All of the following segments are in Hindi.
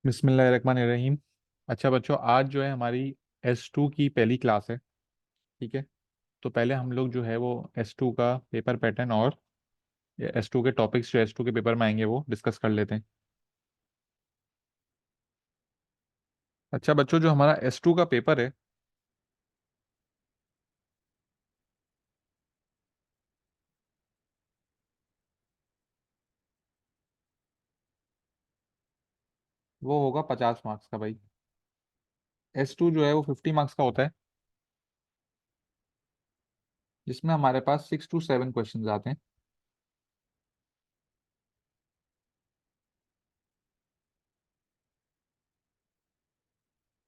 बिस्मिल्लाहिर्रहमानिर्रहीम। अच्छा बच्चों, आज जो है हमारी S2 की पहली क्लास है। ठीक है। तो पहले हम लोग जो है वो S2 का पेपर पैटर्न और S2 के टॉपिक्स जो S2 के पेपर में आएंगे वो डिस्कस कर लेते हैं। अच्छा बच्चों, जो हमारा S2 का पेपर है वो होगा 50 मार्क्स का भाई। S2 जो है वो 50 मार्क्स का होता है, जिसमें हमारे पास 6 to 7 क्वेश्चन आते हैं।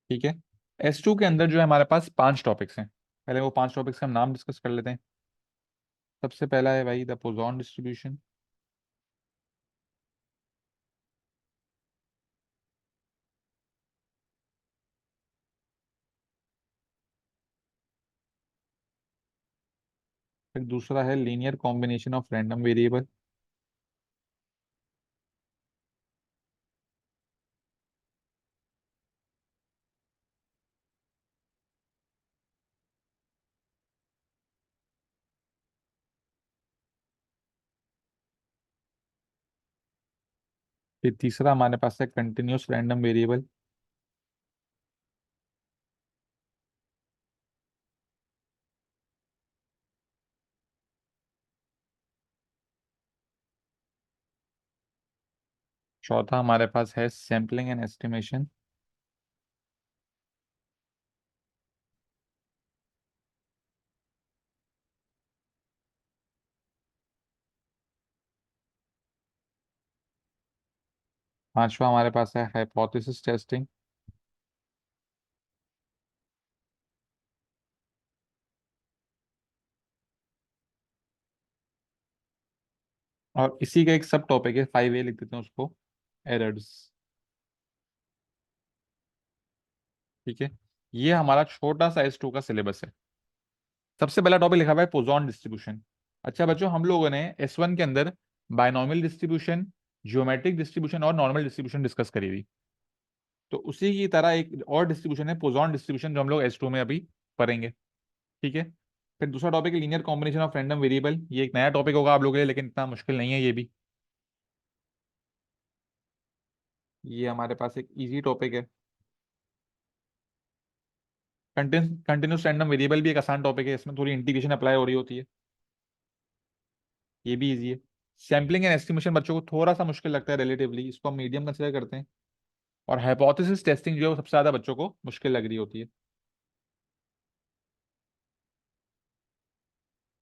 ठीक है। S2 के अंदर जो है हमारे पास 5 टॉपिक्स हैं। पहले वो 5 टॉपिक्स का हम नाम डिस्कस कर लेते हैं। सबसे पहला है भाई द पोजॉन डिस्ट्रीब्यूशन। फिर दूसरा है linear combination of random variable. फिर तीसरा हमारे पास है कंटिन्यूस रैंडम वेरिएबल। चौथा हमारे पास है सैम्पलिंग एंड एस्टिमेशन। पांचवा हमारे पास है हाइपोथेसिस टेस्टिंग। और इसी का एक सब टॉपिक है 5A, लिख देते हैं उसको, एरर्स। ठीक है। ये हमारा छोटा सा S2 का सिलेबस है। सबसे पहला टॉपिक लिखा हुआ है पोजॉन डिस्ट्रीब्यूशन। अच्छा बच्चों, हम लोगों ने S1 के अंदर बायनॉमियल डिस्ट्रीब्यूशन, ज्योमेट्रिक डिस्ट्रीब्यूशन और नॉर्मल डिस्ट्रीब्यूशन डिस्कस करी थी। तो उसी की तरह एक और डिस्ट्रीब्यूशन है पोजॉन डिस्ट्रीब्यूशन, जो हम लोग S2 में अभी पढ़ेंगे। ठीक है। फिर दूसरा टॉपिक है linear combination of random variable. ये एक नया टॉपिक होगा आप लोगों के लिए, लेकिन इतना मुश्किल नहीं है ये भी। ये हमारे पास एक इजी टॉपिक है। कंटिन्यूस रैंडम वेरिएबल भी एक आसान टॉपिक है, इसमें थोड़ी इंटीग्रेशन अप्लाई हो रही होती है। ये भी इजी है। सैम्पलिंग एंड एस्टिमेशन बच्चों को थोड़ा सा मुश्किल लगता है रिलेटिवली, इसको हम मीडियम कंसिडर करते हैं। और हाइपोथेसिस टेस्टिंग जो है वो सबसे ज्यादा बच्चों को मुश्किल लग रही होती है।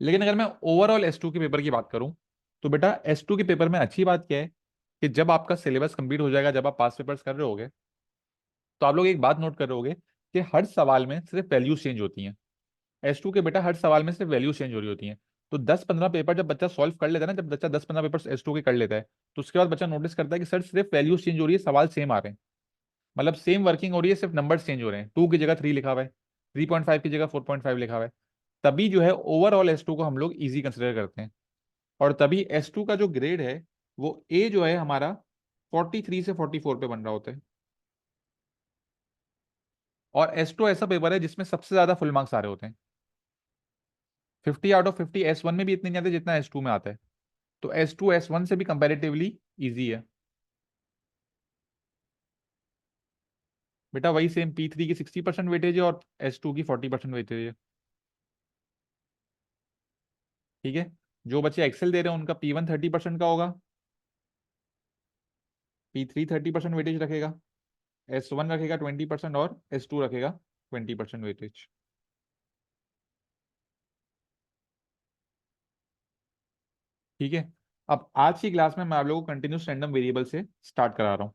लेकिन अगर मैं ओवरऑल S2 के पेपर की बात करूं, तो बेटा S2 के पेपर में अच्छी बात क्या है कि जब आपका सिलेबस कंप्लीट हो जाएगा, जब आप पास पेपर्स कर रहे होगे, तो आप लोग एक बात नोट कर रहे होगे कि हर सवाल में सिर्फ वैल्यूज चेंज होती हैं। S2 के बेटा हर सवाल में सिर्फ वैल्यू चेंज हो रही होती हैं। तो 10-15 पेपर जब बच्चा सॉल्व कर लेता है ना, जब बच्चा 10-15 पेपर S2 के कर लेता है, तो उसके बाद बच्चा नोटिस करता है कि सर सिर्फ वैल्यूज चेंज हो रही है, सवाल सेम आ रहे हैं। मतलब सेम वर्किंग हो रही है, सिर्फ नंबर चेंज हो रहे हैं। 2 की जगह 3 लिखा हुआ है, 3.5 की जगह 4.5 लिखा हुआ है। तभी जो है ओवरऑल S2 को हम लोग ईजी कंसिडर करते हैं। और तभी S2 का जो ग्रेड है, वो A जो है हमारा 43 से 44 पे बन रहा होता है। और S2 ऐसा पेपर है जिसमें सबसे ज्यादा फुल मार्क्स आ रहे होते हैं। 50 आउट ऑफ 50 S1 में भी इतने नहीं आते जितना S2 में आता है। तो S2 S1 से भी कंपैरेटिवली इजी है। बेटा वही सेम P3 की 60% वेटेज है और S2 की 40% वेटेज है। ठीक है। जो बच्चे एक्सेल दे रहे हैं उनका P1 30% का होगा, P3 30% वेटेज रखेगा, S1 रखेगा 20% और S2 रखेगा 20% वेटेज। ठीक है। अब आज की क्लास में मैं आप लोगों को कंटिन्यूस रैंडम वेरिएबल से स्टार्ट करा रहा हूँ।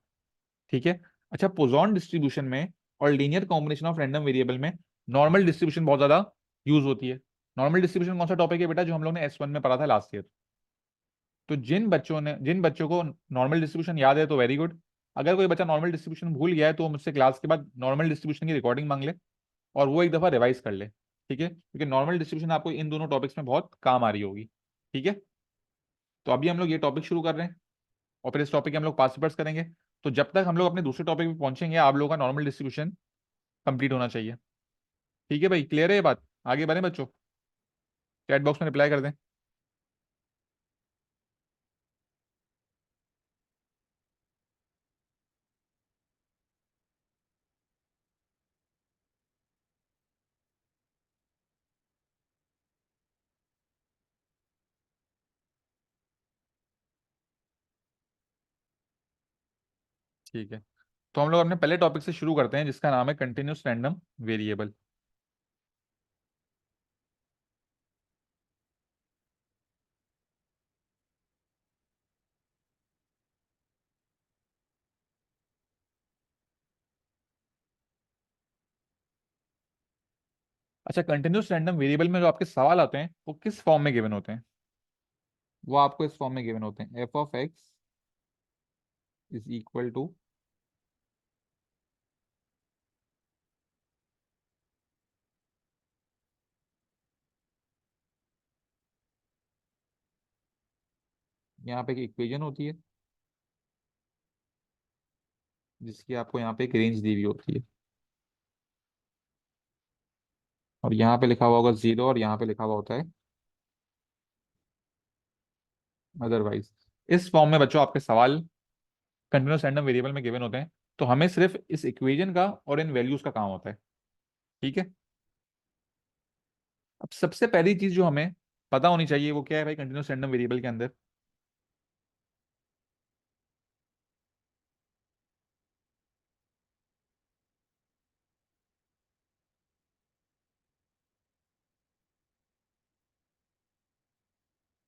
ठीक है। अच्छा, पोजॉन डिस्ट्रीब्यूशन में और linear combination of random variable में नॉर्मल डिस्ट्रीब्यूशन बहुत ज्यादा यूज होती है। नॉर्मल डिस्ट्रीब्यूशन कौन सा टॉपिक है बेटा, जो हम लोग ने S1 में पढ़ा था लास्ट ईयर। तो जिन बच्चों को नॉर्मल डिस्ट्रीब्यूशन याद है तो वेरी गुड। अगर कोई बच्चा नॉर्मल डिस्ट्रीब्यूशन भूल गया है तो मुझसे क्लास के बाद नॉर्मल डिस्ट्रीब्यूशन की रिकॉर्डिंग मांग ले और वो एक दफा रिवाइज कर ले। ठीक है, क्योंकि नॉर्मल डिस्ट्रीब्यूशन आपको इन दोनों टॉपिक्स में बहुत काम आ रही होगी। ठीक है। तो अभी हम लोग ये टॉपिक शुरू कर रहे हैं और फिर इस टॉपिक के हम लोग पास पेपर्स करेंगे। तो जब तक हम लोग अपने दूसरे टॉपिक पे पहुंचेंगे आप लोगों का नॉर्मल डिस्ट्रीब्यूशन कंप्लीट होना चाहिए। ठीक है भाई, क्लियर है ये बात? आगे बढ़े बच्चों, चैट बॉक्स में रिप्लाई कर दें। ठीक है, तो हम लोग अपने पहले टॉपिक से शुरू करते हैं जिसका नाम है कंटिन्यूस रैंडम वेरिएबल। अच्छा, कंटिन्यूस रैंडम वेरिएबल में जो आपके सवाल आते हैं वो किस फॉर्म में गिवन होते हैं? वो आपको इस फॉर्म में गिवन होते हैं, f of x is equal to, यहाँ पे एक इक्वेशन होती है जिसकी आपको यहाँ पे एक रेंज दी हुई होती है, और यहाँ पे लिखा हुआ होगा जीरो और यहाँ पे लिखा हुआ होता है अदरवाइज। इस फॉर्म में बच्चों आपके सवाल कंटिन्यूस रैंडम वेरिएबल में गिवन होते हैं, तो हमें सिर्फ इस इक्वेशन का और इन वैल्यूज का काम होता है। ठीक है, अब सबसे पहली चीज जो हमें पता होनी चाहिए वो क्या है भाई कंटिन्यूस रैंडम वेरिएबल के अंदर?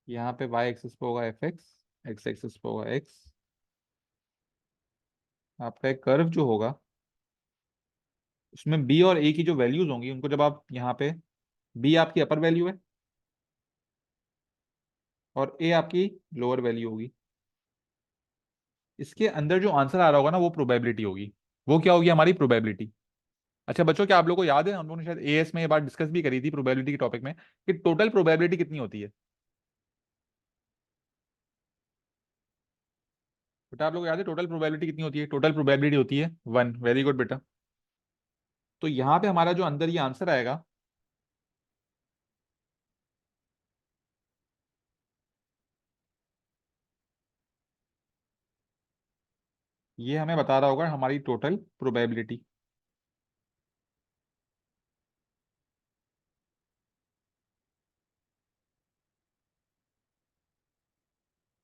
यहाँ पे वाई एक्सिस पे होगा एफ एक्स, एक्स एक्सिस पे होगा एक्स। आपका एक कर्व जो होगा उसमें बी और ए की जो वैल्यूज होंगी उनको जब आप यहाँ पे, बी आपकी अपर वैल्यू है और ए आपकी लोअर वैल्यू होगी, इसके अंदर जो आंसर आ रहा होगा ना वो प्रोबेबिलिटी होगी। वो क्या होगी? हमारी प्रोबेबिलिटी। अच्छा बच्चों, क्या आप लोगों को याद है हम लोगों ने शायद एएस में ये बात डिस्कस भी करी थी प्रोबेबिलिटी के टॉपिक में, कि टोटल प्रोबेबिलिटी कितनी होती है? बेटा आप लोग को याद है टोटल प्रोबेबिलिटी कितनी होती है? टोटल प्रोबेबिलिटी होती है वन। वेरी गुड बेटा। तो यहाँ पे हमारा जो अंदर ये आंसर आएगा, ये हमें बता रहा होगा हमारी टोटल प्रोबेबिलिटी।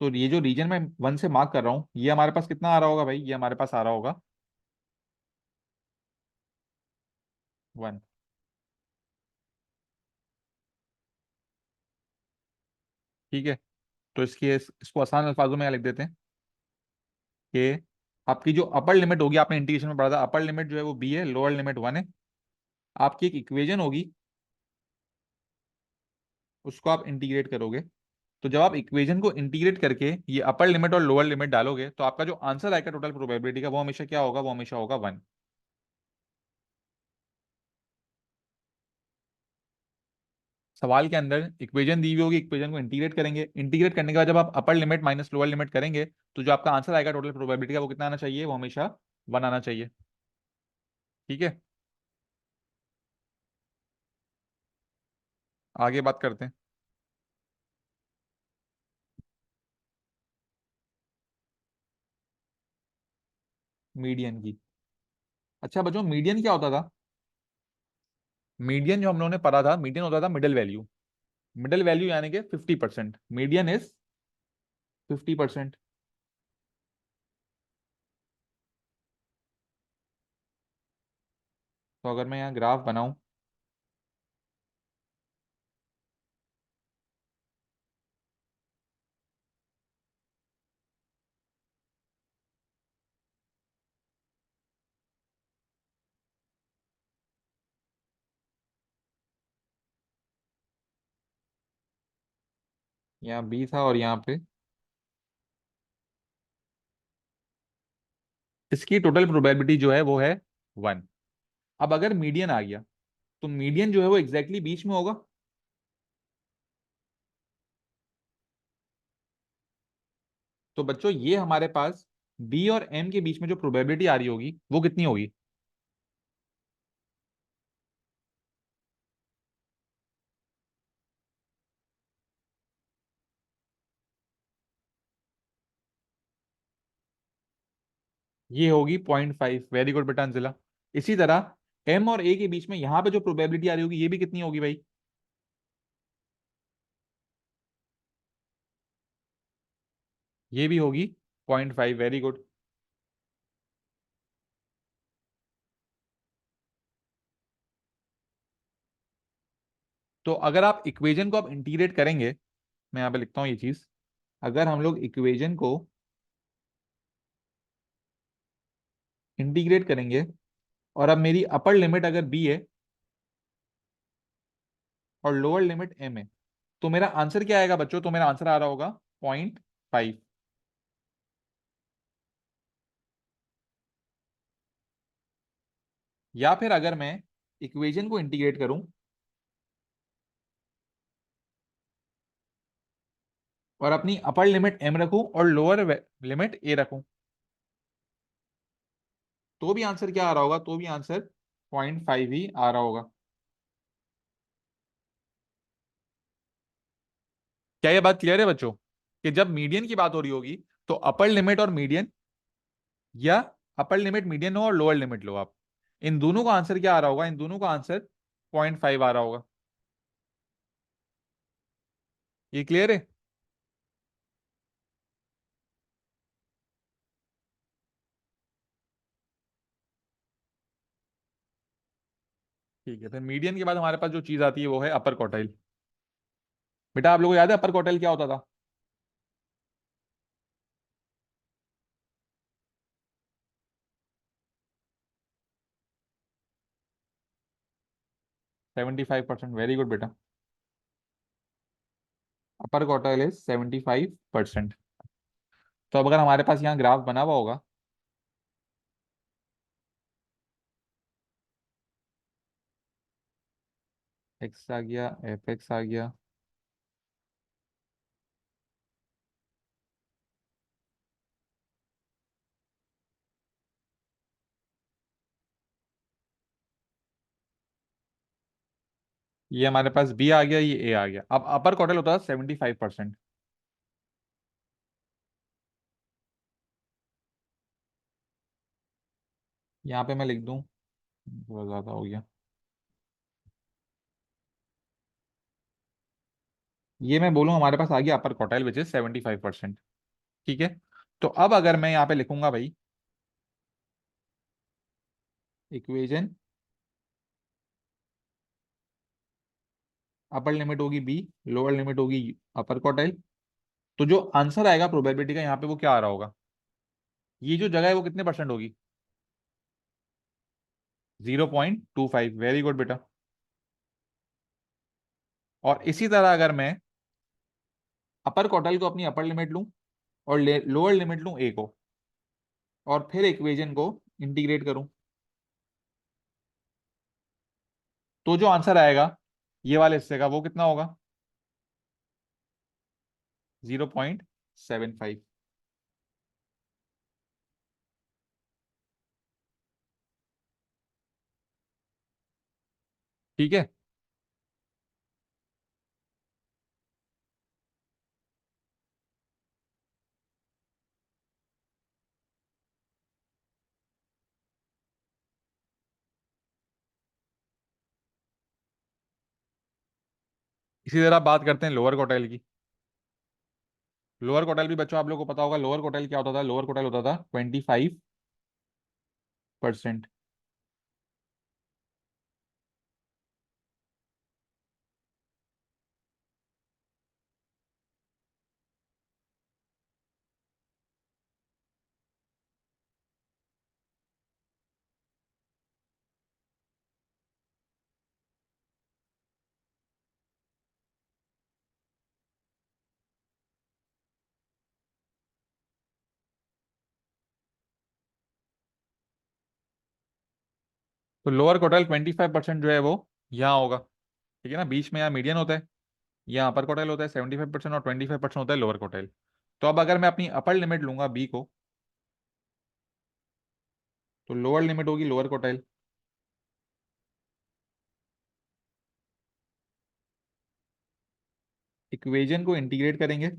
तो ये जो रीजन मैं वन से मार्क कर रहा हूँ ये हमारे पास कितना आ रहा होगा भाई? ये हमारे पास आ रहा होगा वन। ठीक है, तो इसको आसान अल्फाजों में लिख देते हैं कि आपकी जो अपर लिमिट होगी, आपने इंटीग्रेशन में पढ़ा था, अपर लिमिट जो है वो बी है, लोअर लिमिट वन है। आपकी एक इक्वेशन होगी, उसको आप इंटीग्रेट करोगे। तो जब आप इक्वेशन को इंटीग्रेट करके ये अपर लिमिट और लोअर लिमिट डालोगे तो आपका जो आंसर आएगा टोटल प्रोबेबिलिटी का वो हमेशा क्या होगा? वो हमेशा होगा वन। सवाल के अंदर इक्वेशन दी हुई होगी, इक्वेशन को इंटीग्रेट करेंगे, इंटीग्रेट करने के बाद जब आप upper limit minus lower limit करेंगे तो जो आपका आंसर आएगा टोटल प्रोबेबिलिटी का वो कितना आना चाहिए? वो हमेशा वन आना चाहिए। ठीक है, आगे बात करते हैं मीडियन की। अच्छा बच्चों, मीडियन क्या होता था? मीडियन जो हम लोगों ने पढ़ा था, मीडियन होता था मिडिल वैल्यू। मिडिल वैल्यू यानी कि 50%, मीडियन इज 50%। तो अगर मैं यहाँ ग्राफ बनाऊं, यहाँ बी था और यहाँ पे इसकी टोटल प्रोबेबिलिटी जो है वो है वन। अब अगर मीडियन आ गया तो मीडियन जो है वो एग्जैक्टली बीच में होगा। तो बच्चों ये हमारे पास बी और एम के बीच में जो प्रोबेबिलिटी आ रही होगी वो कितनी होगी? ये होगी 0.5। वेरी गुड बेटा अंजिला। इसी तरह एम और ए के बीच में यहां पे जो प्रोबेबिलिटी आ रही होगी ये भी कितनी होगी भाई? ये भी होगी 0.5। Very good. तो अगर आप इक्वेशन को आप इंटीग्रेट करेंगे, मैं यहां पे लिखता हूं ये चीज, अगर हम लोग इक्वेशन को इंटीग्रेट करेंगे और अब मेरी अपर लिमिट अगर बी है और लोअर लिमिट एम है, तो मेरा आंसर क्या आएगा बच्चों? तो मेरा आंसर आ रहा होगा 0.5। या फिर अगर मैं इक्वेशन को इंटीग्रेट करूं और अपनी अपर लिमिट एम रखूं और लोअर लिमिट ए रखूं, तो भी आंसर क्या आ रहा होगा? तो भी आंसर 0.5 ही आ रहा होगा। क्या ये बात क्लियर है बच्चों? कि जब मीडियन की बात हो रही होगी तो अपर लिमिट और मीडियन, या अपर लिमिट मीडियन हो और लोअर लिमिट लो आप, इन दोनों का आंसर क्या आ रहा होगा? इन दोनों का आंसर 0.5 आ रहा होगा। ये क्लियर है? ठीक है, फिर मीडियन के बाद हमारे पास जो चीज आती है वो है अपर क्वार्टाइल। बेटा आप लोगों को याद है अपर क्वार्टाइल क्या होता था? 75%। वेरी गुड बेटा। अपर क्वार्टाइल इज 75%। तो अब अगर हमारे पास यहाँ ग्राफ बना हुआ होगा, एक्स आ गया, एफ एक्स आ गया, ये हमारे पास बी आ गया, ये ए आ गया। अब अपर क्वार्टाइल होता था 75%। यहाँ पे मैं लिख दूं, थोड़ा ज्यादा हो गया, ये मैं बोलूँ हमारे पास आ गया अपर क्वार्टाइल विच इज 75%। ठीक है। तो अब अगर मैं यहाँ पे लिखूंगा भाई इक्वेशन, अपर लिमिट होगी बी, लोअर लिमिट होगी अपर क्वार्टाइल, तो जो आंसर आएगा प्रोबेबिलिटी का यहाँ पे वो क्या आ रहा होगा? ये जो जगह है वो कितने परसेंट होगी? 0.25। वेरी गुड बेटा। और इसी तरह अगर मैं अपर क्वार्टाइल को अपनी अपर लिमिट लूं और लोअर लिमिट लूं ए को, और फिर इक्वेशन को इंटीग्रेट करूं, तो जो आंसर आएगा ये वाले हिस्से का वो कितना होगा? 0.75। ठीक है। इसी तरह बात करते हैं लोअर क्वार्टाइल की। लोअर क्वार्टाइल भी बच्चों आप लोगों को पता होगा, लोअर क्वार्टाइल क्या होता था? लोअर क्वार्टाइल होता था 25%। तो लोअर क्वार्टाइल 25% जो है वो यहाँ होगा। ठीक है ना, बीच में यहाँ मीडियन होता है, यहाँ अपर क्वार्टाइल होता है 75%, और 25% होता है लोअर क्वार्टाइल। तो अब अगर मैं अपनी अपर लिमिट लूंगा बी को तो लोअर लिमिट होगी लोअर क्वार्टाइल। इक्वेशन को इंटीग्रेट करेंगे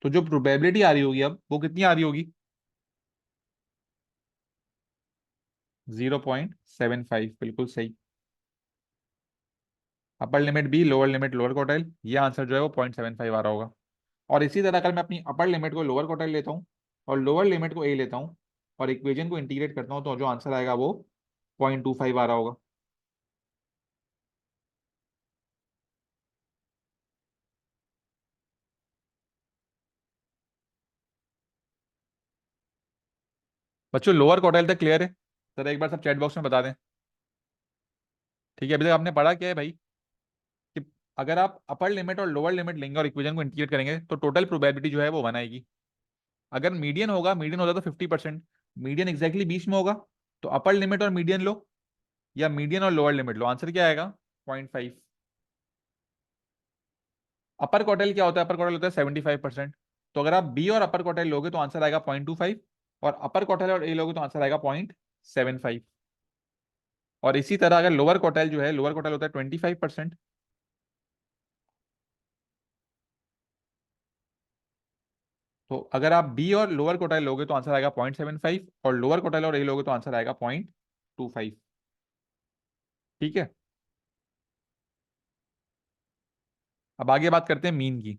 तो जो प्रोबेबिलिटी आ रही होगी अब वो कितनी आ रही होगी? 0.75, बिल्कुल सही। Upper limit B, lower limit lower quartile, ये आंसर जो है वो 0.75 आ रहा होगा। और इसी तरह अगर मैं अपनी अपर लिमिट को लोअर क्वार्टाइल लेता हूँ और लोअर लिमिट को ए लेता हूँ और इक्वेशन को इंटीग्रेट करता हूँ तो जो आंसर आएगा वो 0.25 आ रहा होगा। बच्चों लोअर क्वार्टाइल तक क्लियर है? जरा एक बार सब चैट बॉक्स में बता दें। ठीक है, अभी तक आपने पढ़ा क्या है भाई? कि अगर आप अपर लिमिट और लोअर लिमिट लेंगे और इक्वेशन को इंटीग्रेट करेंगे तो टोटल प्रोबेबिलिटी जो है वो 1 आएगी। अगर मीडियन होगा, मीडियन होता तो 50%, मीडियन एग्जैक्टली बीच में होगा, तो अपर लिमिट और मीडियन लो या मीडियन और लोअर लिमिट लो, आंसर क्या आएगा? 0.5। अपर क्वार्टाइल क्या होता है? अपर क्वार्टाइल होता है 75%। तो अगर आप बी और अपर क्वार्टाइल लोगे तो आंसर आएगा 0.25, और अपर क्वार्टाइल और ए लोगे तो आंसर आएगा 0.75। और इसी तरह अगर लोअर क्वार्टाइल जो है, लोअर क्वार्टाइल होता है 25%। तो अगर आप बी और लोअर क्वार्टाइल लोगे तो आंसर आएगा 0.75, और लोअर क्वार्टाइल और ए लोगे तो आंसर आएगा 0.25। ठीक है, अब आगे बात करते हैं मीन की।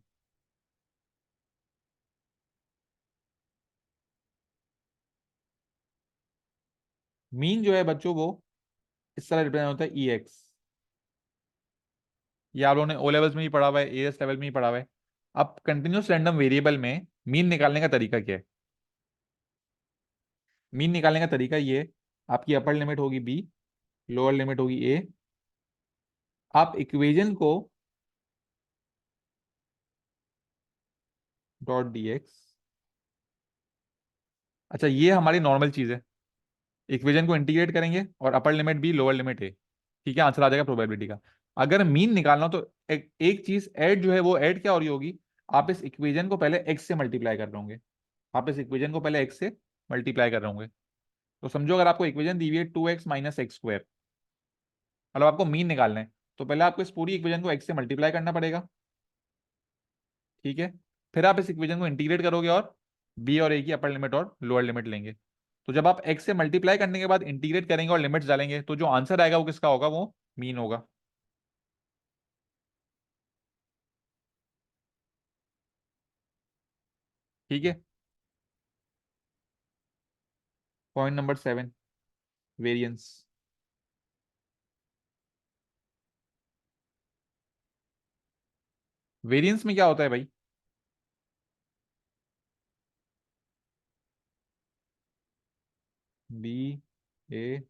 मीन जो है बच्चों वो इस तरह रिप्रेजेंट होता है ई एक्स। ये आप लोगों ने ओ लेवल्स में ही पढ़ा हुआ है, एएस लेवल में ही पढ़ा हुआ है। अब कंटिन्यूस रैंडम वेरिएबल में मीन निकालने का तरीका क्या है? मीन निकालने का तरीका ये है, आपकी अपर लिमिट होगी बी, लोअर लिमिट होगी ए। आप equation co dot d x, अच्छा ये हमारी नॉर्मल चीज है, इक्वेशन को इंटीग्रेट करेंगे और upper limit B lower limit A. ठीक है, आंसर आ जाएगा प्रोबेबिलिटी का। अगर मीन निकालना हो तो एक चीज ऐड जो है वो ऐड क्या हो रही होगी? आप इस इक्वेशन को पहले एक्स से मल्टीप्लाई कर रहे होंगे। आप इस इक्वेशन को पहले एक्स से मल्टीप्लाई कर रहे होंगे। तो समझो अगर आपको इक्वेशन दी हुई है 2x माइनस एक्स स्क्वायर, मतलब आपको मीन निकालना है, तो पहले आपको इस पूरी इक्वेशन को एक्स से मल्टीप्लाई करना पड़ेगा। ठीक है, फिर आप इस इक्वेशन को इंटीग्रेट करोगे और बी और ए की अपर लिमिट और लोअर लिमिट लेंगे। तो जब आप एक्स से मल्टीप्लाई करने के बाद इंटीग्रेट करेंगे और लिमिट्स डालेंगे तो जो आंसर आएगा वो किसका होगा? वो मीन होगा। ठीक है, पॉइंट नंबर 7, वेरिएंस। वेरिएंस में क्या होता है भाई? बी ए,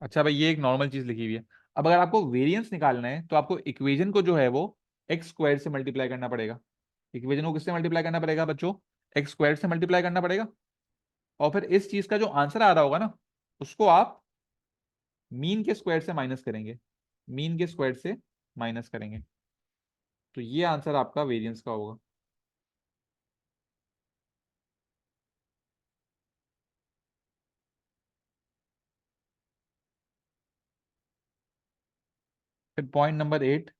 अच्छा भाई ये एक नॉर्मल चीज लिखी हुई है। अब अगर आपको वेरिएंस निकालना है तो आपको इक्वेशन को जो है वो एक्स स्क्वायर से मल्टीप्लाई करना पड़ेगा। इक्वेशन को किससे मल्टीप्लाई करना पड़ेगा बच्चों? एक्स स्क्वायर से मल्टीप्लाई करना पड़ेगा। और फिर इस चीज का जो आंसर आ रहा होगा ना, उसको आप मीन के स्क्वायर से माइनस करेंगे। मीन के स्क्वायर से माइनस करेंगे, तो ये आंसर आपका वेरिएंस का होगा। फिर पॉइंट नंबर 8,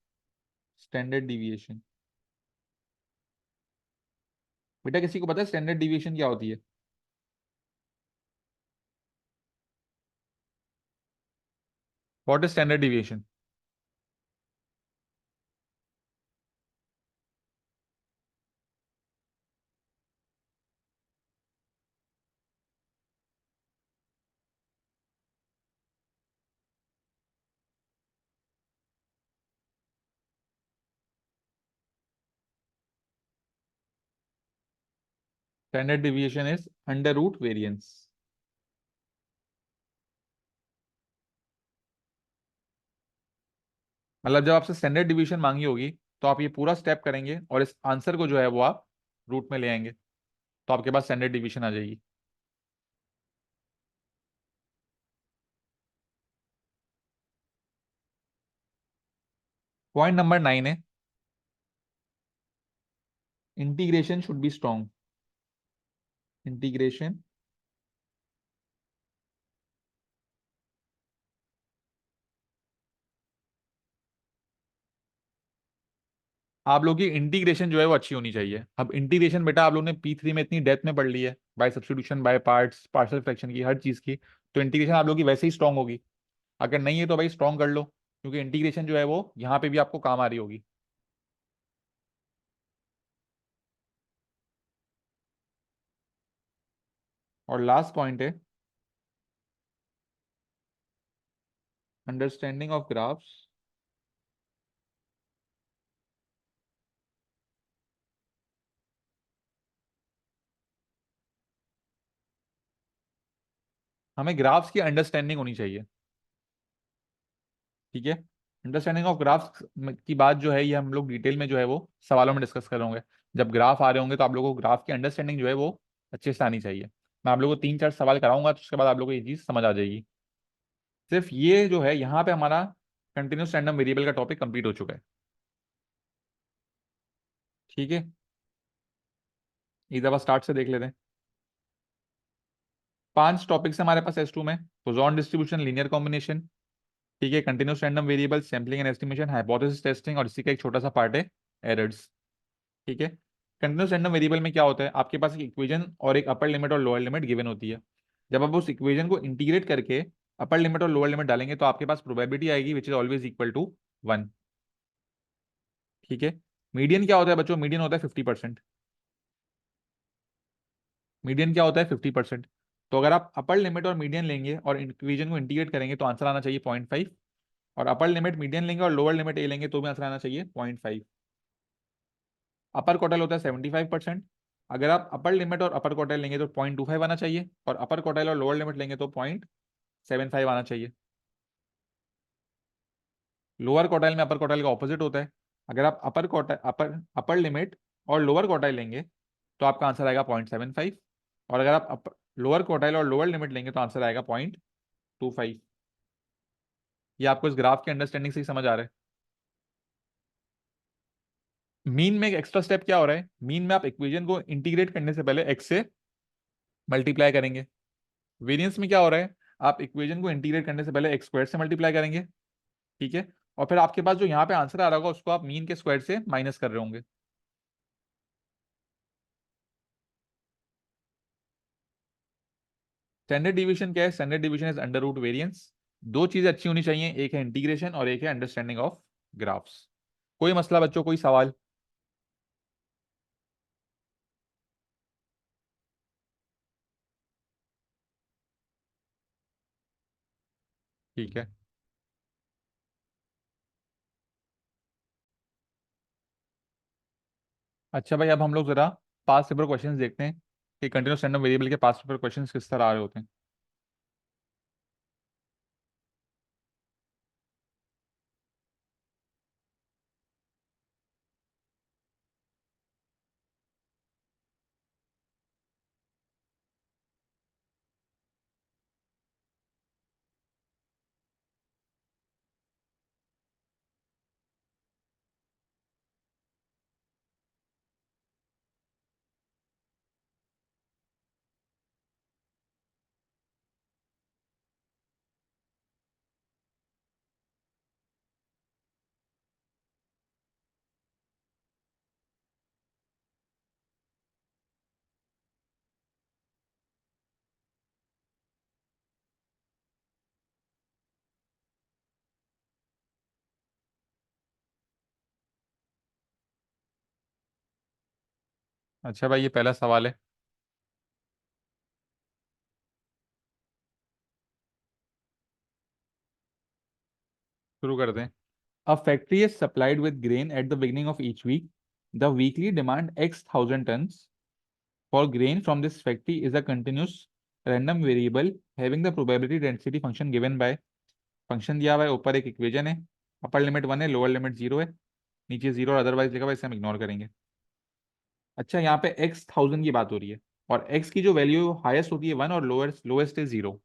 स्टैंडर्ड डिविएशन। बेटा किसी को पता है स्टैंडर्ड डिविएशन क्या होती है? What is standard deviation? Standard deviation is under root variance. मतलब जब आपसे स्टैंडर्ड डिवीजन मांगी होगी तो आप ये पूरा स्टेप करेंगे और इस आंसर को जो है वो आप रूट में ले आएंगे, तो आपके पास स्टैंडर्ड डिवीजन आ जाएगी। पॉइंट नंबर 9 है, integration should be strong. Integration, आप लोग की इंटीग्रेशन जो है वो अच्छी होनी चाहिए। अब इंटीग्रेशन बेटा आप लोग ने P3 में इतनी डेप्थ में पढ़ ली है, by substitution, by parts, partial fraction की, हर चीज की। तो इंटीग्रेशन आप लोग की वैसे ही स्ट्रांग होगी। अगर नहीं है तो भाई स्ट्रांग कर लो, क्योंकि इंटीग्रेशन जो है वो यहाँ पे भी आपको काम आ रही होगी। और लास्ट पॉइंट है अंडरस्टैंडिंग ऑफ ग्राफ्स। हमें ग्राफ्स की अंडरस्टैंडिंग होनी चाहिए, ठीक है। अंडरस्टैंडिंग ऑफ ग्राफ्स की बात जो है ये हम लोग डिटेल में जो है वो सवालों में डिस्कस करेंगे। जब ग्राफ आ रहे होंगे तो आप लोगों को ग्राफ की अंडरस्टैंडिंग जो है वो अच्छे से आनी चाहिए। मैं आप लोगों को 3-4 सवाल कराऊंगा, तो उसके बाद आप लोगों को ये चीज समझ आ जाएगी। सिर्फ ये जो है यहाँ पे हमारा कंटिन्यूस रैंडम वेरिएबल का टॉपिक कंप्लीट हो चुका है, ठीक है। एक दफा स्टार्ट से देख लेते हैं। 5 टॉपिक्स हमारे पास S2 में। पोजॉन डिस्ट्रीब्यूशन, लीनियर कॉम्बिनेशन, ठीक है, continuous random variable, sampling and estimation, hypothesis testing, और इसी का एक छोटा सा पार्ट है एरर्स, ठीक है। कंटिन्यूस रैंडम वेरिएबल में क्या होता है, आपके पास एक इक्वेशन और एक अपर लिमिट और लोअर लिमिट गिवन होती है। जब आप उस इक्वेशन को इंटीग्रेट करके अपर लिमिट और लोअर लिमिट डालेंगे तो आपके पास प्रोबेबिलिटी आएगी which is always equal to 1, ठीक है। मीडियन क्या होता है बच्चों, मीडियन होता है 50%। मीडियन क्या होता है 50%। तो अगर आप अपर लिमिट और मीडियन लेंगे और इक्वेशन को इंटीग्रेट करेंगे तो आंसर आना चाहिए 0.5। और अपर लिमिट मीडियन लेंगे और लोअर लिमिट ए लेंगे तो भी आंसर आना चाहिए 0.5। अपर क्वार्टाइल होता है 75%। अगर आप अपर लिमिट और अपर क्वार्टाइल लेंगे तो 0.25 आना चाहिए, और अपर क्वार्टाइल और लोअर लिमिट लेंगे तो 0.75 आना चाहिए। लोअर क्वार्टाइल में अपर क्वार्टाइल का ऑपोजिट होता है। अगर आप अपर क्वार्टाइल अपर अपर लिमिट और लोअर क्वार्टाइल लेंगे तो आपका आंसर आएगा 0.75। और अगर आप लोअर क्वार्टाइल और लोअर लिमिट लेंगे तो आंसर आएगा 0.25। ये आपको इस ग्राफ की अंडरस्टैंडिंग से ही समझ आ रहा है। मीन में एक एक्स्ट्रा स्टेप क्या हो रहा है, मीन में आप इक्वेशन को इंटीग्रेट करने से पहले एक्स से मल्टीप्लाई करेंगे। वेरिएंस में क्या हो रहा है, आप इक्वेशन को इंटीग्रेट करने से पहले एक्स स्क्वायर से मल्टीप्लाई करेंगे, ठीक है। और फिर आपके पास जो यहाँ पे आंसर आ रहा होगा उसको आप मीन के स्क्वायर से माइनस कर रहे होंगे। स्टैंडर्ड डिवीजन क्या है, standard division is under root variance. दो चीजें अच्छी होनी चाहिए, एक है इंटीग्रेशन और एक है अंडरस्टैंडिंग ऑफ ग्राफ्स। कोई मसला बच्चों, कोई सवाल? ठीक है। अच्छा भाई, अब हम लोग जरा पास्ट पेपर क्वेश्चंस देखते हैं कि कंटिन्यूस रैंडम वेरिएबल के पास्ट पेपर क्वेश्चंस किस तरह आ रहे होते हैं। अच्छा भाई, ये पहला सवाल है, शुरू करते हैं। A factory is supplied with grain at the beginning of each week. The weekly demand X thousand tons for grain from this factory is a continuous random variable having the probability density function given by, function दिया हुआ है, ऊपर एक इक्वेशन है, अपर लिमिट 1 है, लोअर लिमिट 0 है, नीचे 0 और अदरवाइज लिखा हुआ है, इसे हम इग्नोर करेंगे। अच्छा, यहाँ पे X 1000 की बात हो रही है, और X की जो वैल्यू हाईएस्ट होती है 1 और लोएस्ट लोएस्ट इज 0,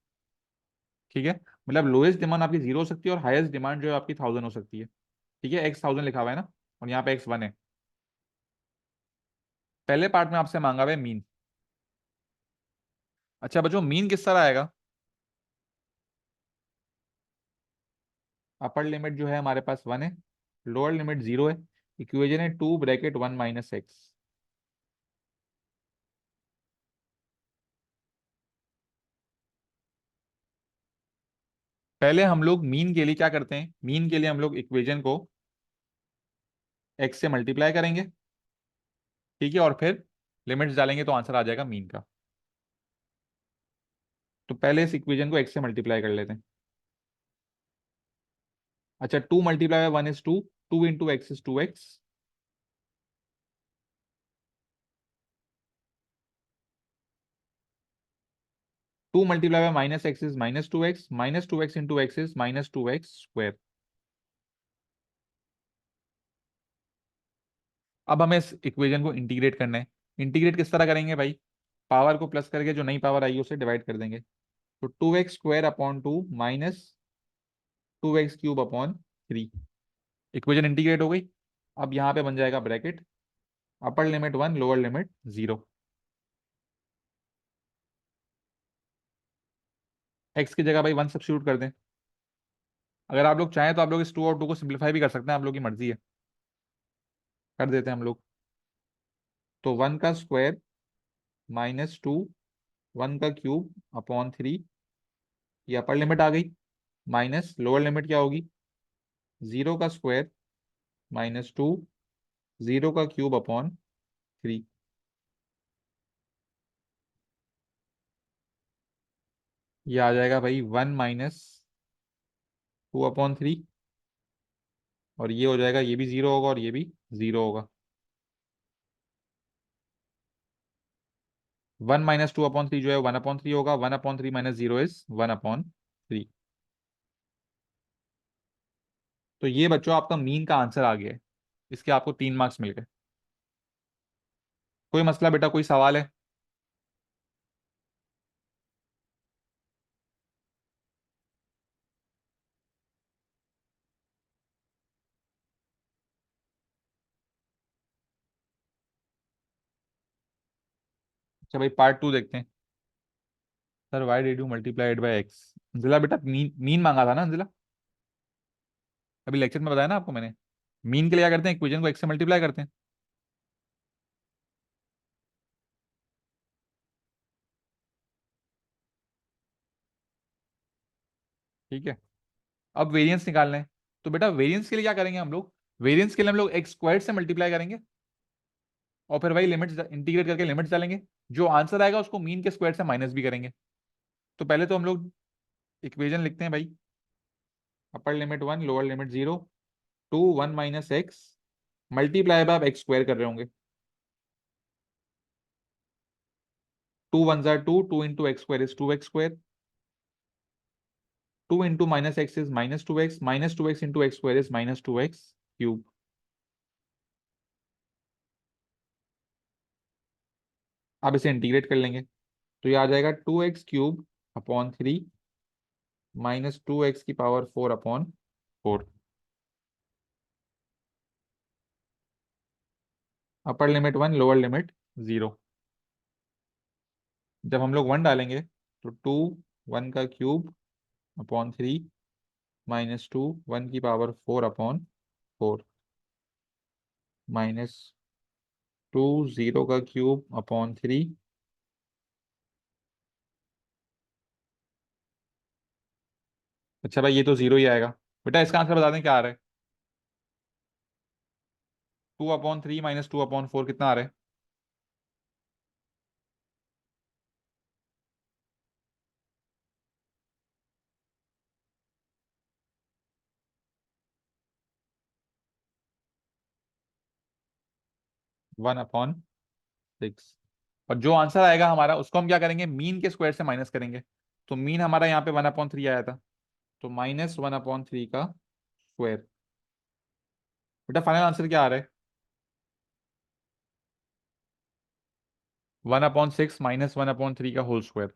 ठीक है। मतलब लोएस्ट डिमांड आपकी 0 हो सकती है और हाईएस्ट डिमांड जो है आपकी 1000 हो सकती है। ठीक है, एक्स 1000 लिखा हुआ है ना, और यहाँ पे एक्स 1 है। पहले पार्ट में आपसे मांगा हुआ है मीन। अच्छा बच्चों, मीन किस तरह आएगा? अपर लिमिट जो है हमारे पास 1 है, लोअर लिमिट 0 है, इक्वेशन है 2 ब्रैकेट 1 - x। पहले हम लोग मीन के लिए क्या करते हैं, मीन के लिए हम लोग इक्वेशन को एक्स से मल्टीप्लाई करेंगे, ठीक है, और फिर लिमिट्स डालेंगे तो आंसर आ जाएगा मीन का। तो पहले इस इक्वेशन को एक्स से मल्टीप्लाई कर लेते हैं। अच्छा, 2 × 1 = 2, 2 × x = 2x। 2 × -x = -2x, -2x × x -2x²। अब हमें इस इक्वेशन को इंटीग्रेट करना है। इंटीग्रेट किस तरह करेंगे भाई? पावर को प्लस करके जो नई पावर आई उसे डिवाइड कर देंगे। तो 2x² / 2 -2x³ / 3। इक्वेशन इंटीग्रेट हो गई। अब यहाँ पे बन जाएगा bracket, upper limit 1, lower limit 0। X की जगह भाई 1 सब्स्टिट्यूट कर दें। अगर आप लोग चाहें तो आप लोग इस 2 और 2 को सिंप्लीफाई भी कर सकते हैं, आप लोग की मर्जी है। कर देते हैं हम लोग। तो 1 का स्क्वायर -2, 1 का क्यूब / 3, ये अपर लिमिट आ गई। माइनस लोअर लिमिट क्या होगी? 0 का स्क्वायर -2, 0 का क्यूब / 3। ये आ जाएगा भाई 1 - 2/3। और ये हो जाएगा, ये भी 0 होगा और ये भी 0 होगा। 1 - 2/3 जो है 1/3 होगा। 1/3 - 0 इज 1/3। तो ये बच्चों आपका मीन का आंसर आ गया है। इसके आपको 3 मार्क्स मिल गए। कोई मसला बेटा, कोई सवाल है? अच्छा भाई, पार्ट 2 देखते हैं। Sir why did you multiply it by x? Anjila बेटा, मीन मीन मांगा था ना अंजिला? अभी लेक्चर में बताया ना आपको मैंने। मीन के लिए क्या करते हैं, इक्वेशन को एक्स से मल्टीप्लाई करते हैं। ठीक है। अब वेरिएंस निकालना है। तो बेटा वेरिएंस के लिए क्या करेंगे हम लोग? वेरिएंस के लिए हम लोग एक्स स्क्वायर से मल्टीप्लाई करेंगे, और फिर वही लिमिट्स इंटीग्रेट करके लिमिट्स डालेंगे। जो आंसर आएगा उसको मीन के स्क्वायर से माइनस भी करेंगे। तो पहले तो हम लोग इक्वेशन लिखते हैं भाई। Upper limit 1, lower limit 0, 2 1 - x multiply by, आप एक्स स्क्वायर कर रहे होंगे। 2 1 jar 2, 2 × x² = 2x²। 2 × -x is -2x, -2x × x² is -2x³। अब इसे इंटीग्रेट कर लेंगे। तो ये आ जाएगा 2x³ / 3 -2x⁴/4। Upper limit 1, lower limit 0। जब हम लोग 1 डालेंगे तो 2 1 का क्यूब / 3 -2 1⁴/4 -2 0 का क्यूब / 3। अच्छा भाई, ये तो 0 ही आएगा। बेटा इसका आंसर बता दें क्या आ रहा है? 2/3 -2/4 कितना आ रहा है? (1/6). और जो आंसर आएगा हमारा उसको हम क्या करेंगे, मीन के स्क्वायर से माइनस करेंगे। तो मीन हमारा यहाँ पे 1/3 आया था, तो -1/3 का स्क्वायर। बेटा फाइनल आंसर क्या आ रहा है? 1/6 -1/3 का होल स्क्वायर।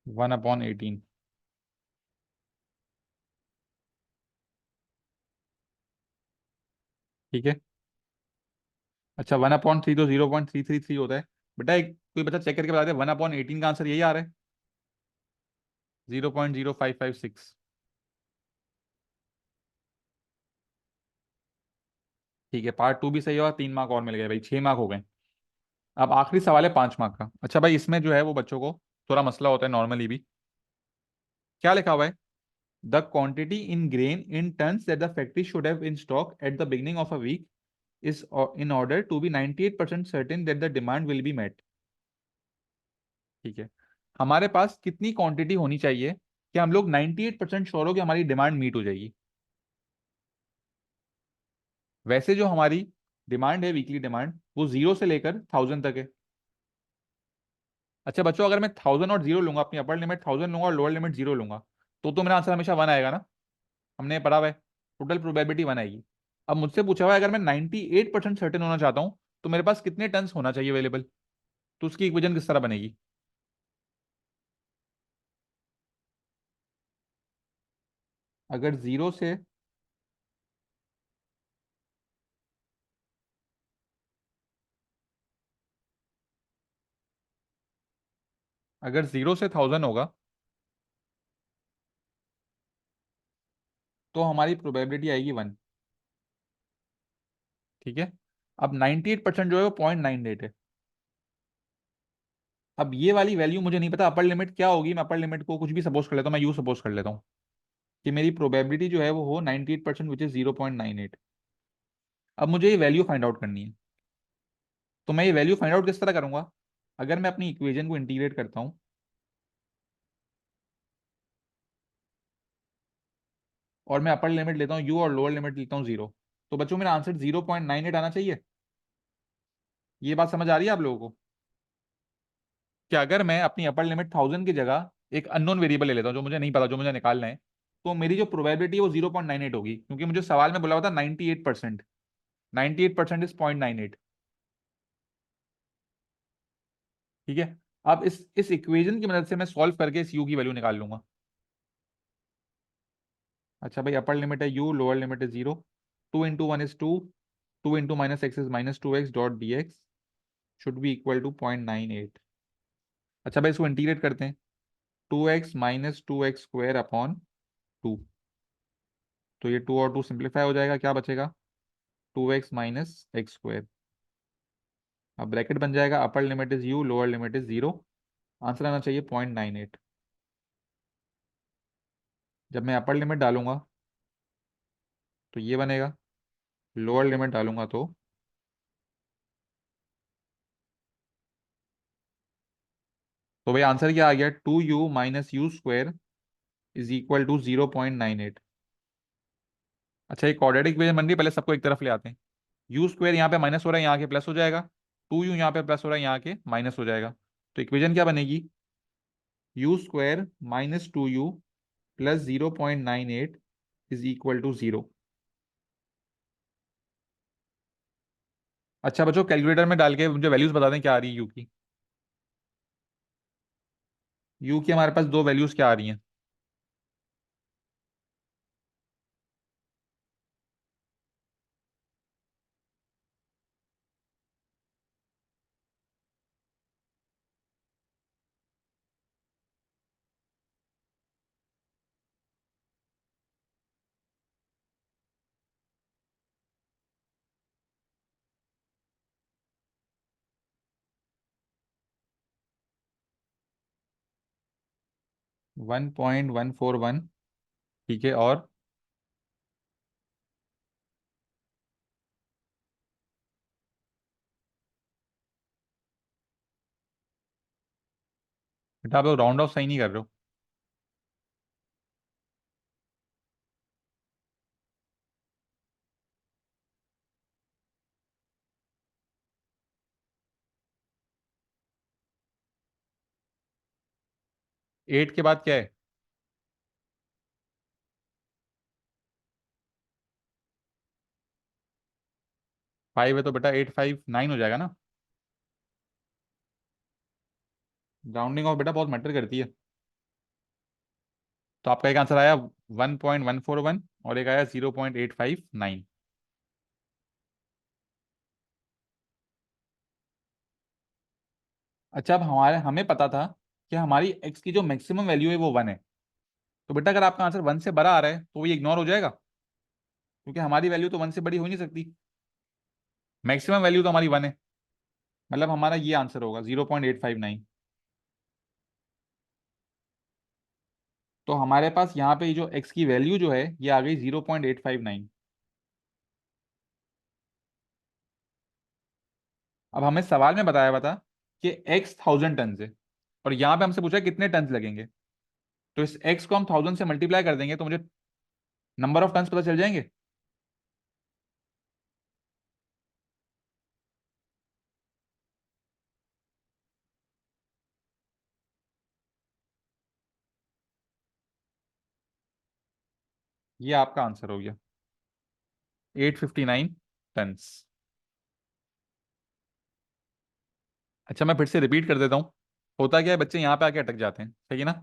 1/18। ठीक है। अच्छा 1/3 तो 0.333 होता है। बेटा एक कोई बच्चा चेक करके बता दे, 1/18 का आंसर यही आ रहा है, 0.0556। ठीक है, पार्ट टू भी सही हुआ, 3 मार्क और मिल गए भाई, 6 मार्क हो गए। अब आखिरी सवाल है 5 मार्क का। अच्छा भाई, इसमें जो है वो बच्चों को थोड़ा मसला होता है नॉर्मली भी। क्या लिखा हुआ है? The quantity in grain in tons that the factory should have in stock at the beginning of a week is in order to be 98% certain that the demand will be met. ठीक है, हमारे पास कितनी क्वांटिटी होनी चाहिए कि हम लोग 98% श्योर हो कि हमारी डिमांड मीट हो जाएगी? वैसे जो हमारी डिमांड है, वीकली डिमांड, वो 0 से लेकर 1000 तक है। अच्छा बच्चों, अगर मैं 1000 और 0 लूंगा, अपनी अपर लिमिट 1000 लूंगा और लोअर लिमिट 0 लूंगा, तो मेरा आंसर हमेशा 1 आएगा ना? हमने पढ़ा हुआ है, टोटल प्रोबेबिलिटी 1 आएगी। अब मुझसे पूछा हुआ है, अगर मैं 98% सर्टेन होना चाहता हूं तो मेरे पास कितने टन्स होना चाहिए अवेलेबल? तो उसकी इक्वेशन किस तरह बनेगी? अगर जीरो से अगर 0 से 1000 होगा तो हमारी प्रोबेबिलिटी आएगी 1। ठीक है। अब 98% जो है वो 0.98 है। अब ये वाली वैल्यू मुझे नहीं पता अपर लिमिट क्या होगी, मैं अपर लिमिट को कुछ भी सपोज कर लेता हूँ, मैं यू सपोज कर लेता हूँ कि मेरी प्रोबेबिलिटी जो है वो हो 98% विच इज 0.98। अब मुझे ये वैल्यू फाइंड आउट करनी है, तो मैं ये वैल्यू फाइंड आउट किस तरह करूंगा? अगर मैं अपनी इक्वेशन को इंटीग्रेट करता हूँ और मैं अपर लिमिट लेता हूँ यू और लोअर लिमिट लेता हूँ 0, तो बच्चों मेरा आंसर 0.98 आना चाहिए। ये बात समझ आ रही है आप लोगों को? कि अगर मैं अपनी अपर लिमिट 1000 की जगह एक अननोन वेरिएबल ले लेता हूँ जो मुझे नहीं पता, जो मुझे निकालना है, तो मेरी जो प्रोबेबिलिटी है वो 0.98 होगी, क्योंकि मुझे सवाल में बोला हुआ था 98%। 98% इज 0.98। ठीक है। अब इस इक्वेशन की मदद से मैं सॉल्व करके इस यू की वैल्यू निकाल लूंगा। अच्छा भाई, अपर लिमिट है यू, लोअर लिमिट है 0, 2 × 1 is 2, 2 × -x is -2x dot d x should be equal to 0.98। अच्छा भाई, इसको इंटीग्रेट करते हैं, 2x - 2x² अपॉन 2। तो ये 2 और 2 सिंप्लीफाई हो जाएगा, क्या बचेगा? 2x - x²। अब ब्रैकेट बन जाएगा, upper limit is you, lower limit is 0, answer आना चाहिए 0.98। जब मैं अपर लिमिट डालूंगा तो ये बनेगा, लोअर लिमिट डालूंगा तो भाई आंसर क्या आ गया? 2u - u² is equal to 0.98। अच्छा, एक क्वाड्रेटिक इक्वेशन बन रही है, पहले सबको एक तरफ ले आते हैं। यू स्क्वायर यहाँ पे माइनस हो रहा है, यहाँ के प्लस हो जाएगा। 2u यहाँ पे प्लस हो रहा है, यहाँ के माइनस हो जाएगा। तो इक्वेशन क्या बनेगी? u² -2u plus 0.98 is equal to 0। अच्छा बच्चों, कैलकुलेटर में डाल के मुझे वैल्यूज बता दें क्या आ रही है यू की। यू की हमारे पास दो वैल्यूज क्या आ रही हैं? 1.141। ठीक है, और बेटा आप लोग राउंड ऑफ सही नहीं कर रहे हो। 8 के बाद क्या है? 5 है तो बेटा 859 हो जाएगा ना? राउंडिंग ऑफ बेटा बहुत मैटर करती है। तो आपका एक आंसर आया 1.141 और एक आया 0.859। अच्छा, अब हमारे हमें पता था कि हमारी एक्स की जो मैक्सिमम वैल्यू है वो 1 है। तो बेटा अगर आपका आंसर 1 से बड़ा आ रहा है तो ये इग्नोर हो जाएगा, क्योंकि हमारी वैल्यू तो 1 से बड़ी हो ही नहीं सकती। मैक्सिमम वैल्यू तो हमारी 1 है, मतलब हमारा ये आंसर होगा 0.859। तो हमारे पास यहाँ पे जो एक्स की वैल्यू जो है ये आ गई 0.859। अब हमें सवाल में बताया हुआ था कि एक्स 1000 टन है, और यहाँ पे हमसे पूछा है कितने टन लगेंगे। तो इस एक्स को हम 1000 से मल्टीप्लाई कर देंगे तो मुझे नंबर ऑफ टन्स पता चल जाएंगे। ये आपका आंसर हो गया 859 टन्स। अच्छा, मैं फिर से रिपीट कर देता हूँ। होता क्या है, बच्चे यहाँ पे आके अटक जाते हैं, सही है ना।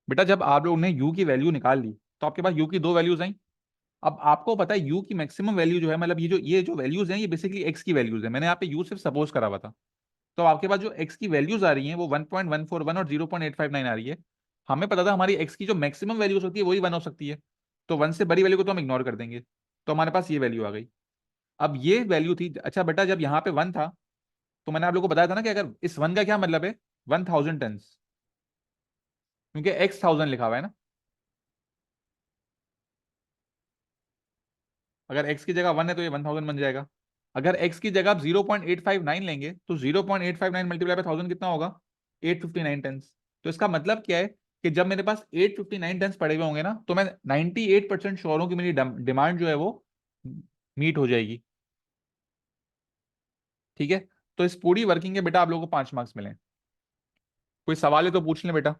बेटा जब आप लोग ने यू की वैल्यू निकाल ली तो आपके पास यू की दो वैल्यूज आई। अब आपको पता है यू की मैक्सिमम वैल्यू जो है, मतलब ये जो वैल्यूज हैं ये बेसिकली एक्स की वैल्यूज है। मैंने यहाँ पे यू सिर्फ सपोज करा हुआ था। तो आपके पास जो एक्स की वैल्यूज आ रही हैं वो 1.141 और 0.859 आ रही है। हमें पता था हमारी एक्स की जो मैक्सिमम वैल्यूज होती है वही 1 हो सकती है। तो 1 से बड़ी वैल्यू को तो हम इग्नोर कर देंगे। तो हमारे पास ये वैल्यू आ गई। अब ये वैल्यू थी, अच्छा बेटा जब यहाँ पे 1 था तो मैंने आप लोग को बताया था ना कि अगर इस 1 का क्या मतलब है, 1000 टन, क्योंकि एक्स 1000 लिखा हुआ है ना। अगर x की जगह 1 है तो ये 1000 बन जाएगा। अगर x की जगह आप 0.859 लेंगे तो 0.859 मल्टीप्लाई बाय 1000 कितना होगा, 859 टन्स। तो इसका मतलब क्या है कि जब मेरे पास 859 टन्स पड़े हुए होंगे ना तो मैं 98% श्योर हूं कि मेरी डिमांड जो है वो मीट हो जाएगी। ठीक है। तो इस पूरी वर्किंग के बेटा आप लोगों को 5 मार्क्स मिले। कोई सवाल है तो पूछ लें बेटा।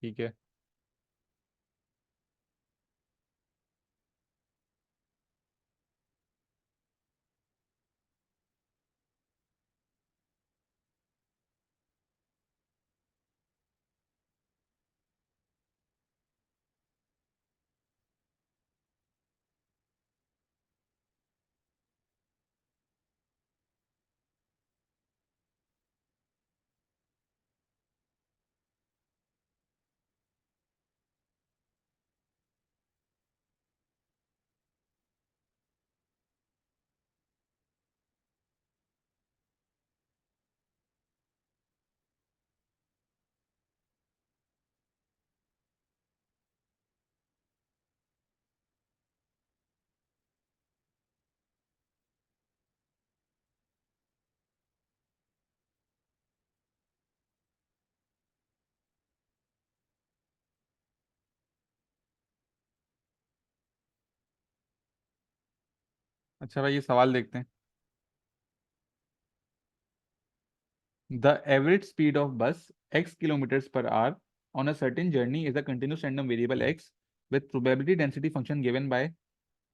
ठीक है। अच्छा भाई, ये सवाल देखते हैं। The average speed of bus x kilometers per hour on a certain journey is a continuous random variable x with probability density function given by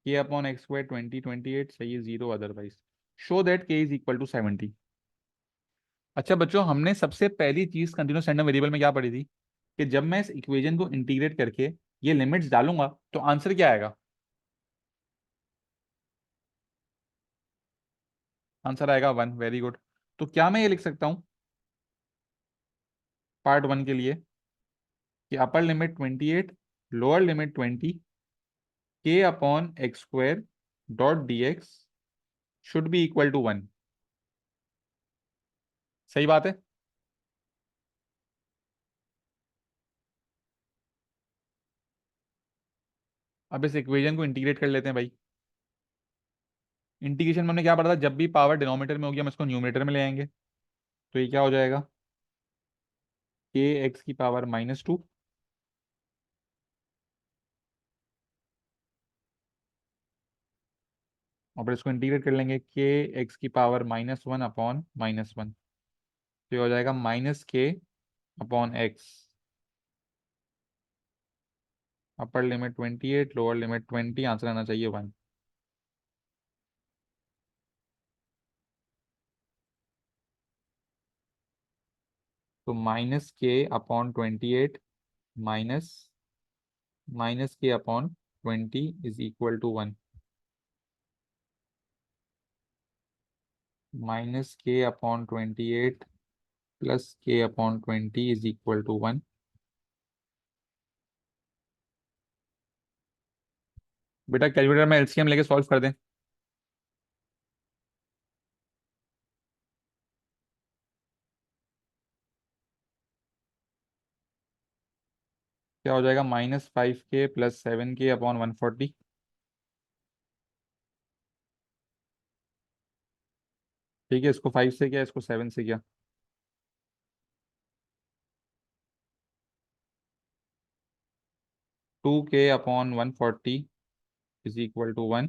k upon x square 2028 सही है 0 otherwise show that k is equal to 70। अच्छा बच्चों, हमने सबसे पहली चीज कंटिन्यूस रैंडम वेरिएबल में क्या पढ़ी थी कि जब मैं इस इक्वेशन को इंटीग्रेट करके ये लिमिट्स डालूंगा तो आंसर क्या आएगा, आंसर आएगा 1। Very good. तो क्या मैं ये लिख सकता हूँ पार्ट 1 के लिए कि upper limit 28, lower limit 20, k upon x square dot d x should be equal to 1। सही बात है। अब इस इक्वेशन को इंटीग्रेट कर लेते हैं भाई। इंटीग्रेशन में हमने क्या पढ़ा था, जब भी पावर डिनोमिनेटर में होगी हम इसको न्यूमरेटर में ले आएंगे। तो ये क्या हो जाएगा, के एक्स की पावर -2 और फिर इसको इंटीग्रेट कर लेंगे के एक्स की पावर -1 अपॉन -1। तो ये हो जाएगा -k upon x. Upper limit 28, lower limit 20, answer आना चाहिए 1। तो -k/28 minus -k/20 is equal to 1। -k/28 plus k/20 is equal to 1। बेटा कैलकुलेटर में एलसीएम लेके सॉल्व कर दें। क्या हो जाएगा? -5k plus 7k/140। ठीक है, इसको 5 से किया, इसको 7 से किया। 2k/140 is equal to 1।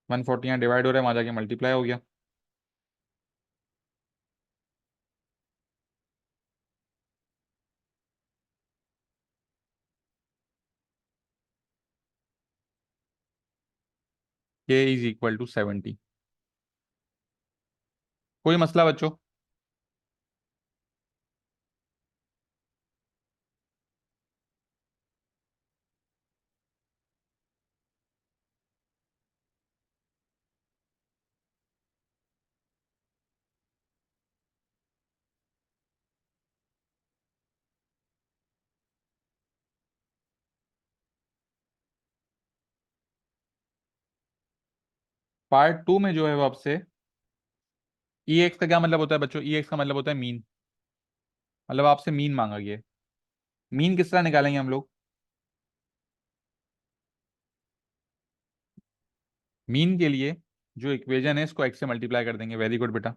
140 यहाँ डिवाइड हो रहा है, वहां जाके मल्टीप्लाई हो गया। k is equal to 70। कोई मसला बच्चों? पार्ट 2 में जो है वो आपसे ई एक्स का क्या मतलब होता है बच्चों? ई एक्स का मतलब होता है मीन। मतलब आपसे मीन मांगा गया है। मीन किस तरह निकालेंगे हम लोग? मीन के लिए जो इक्वेशन है इसको एक्स से मल्टीप्लाई कर देंगे। वेरी गुड बेटा।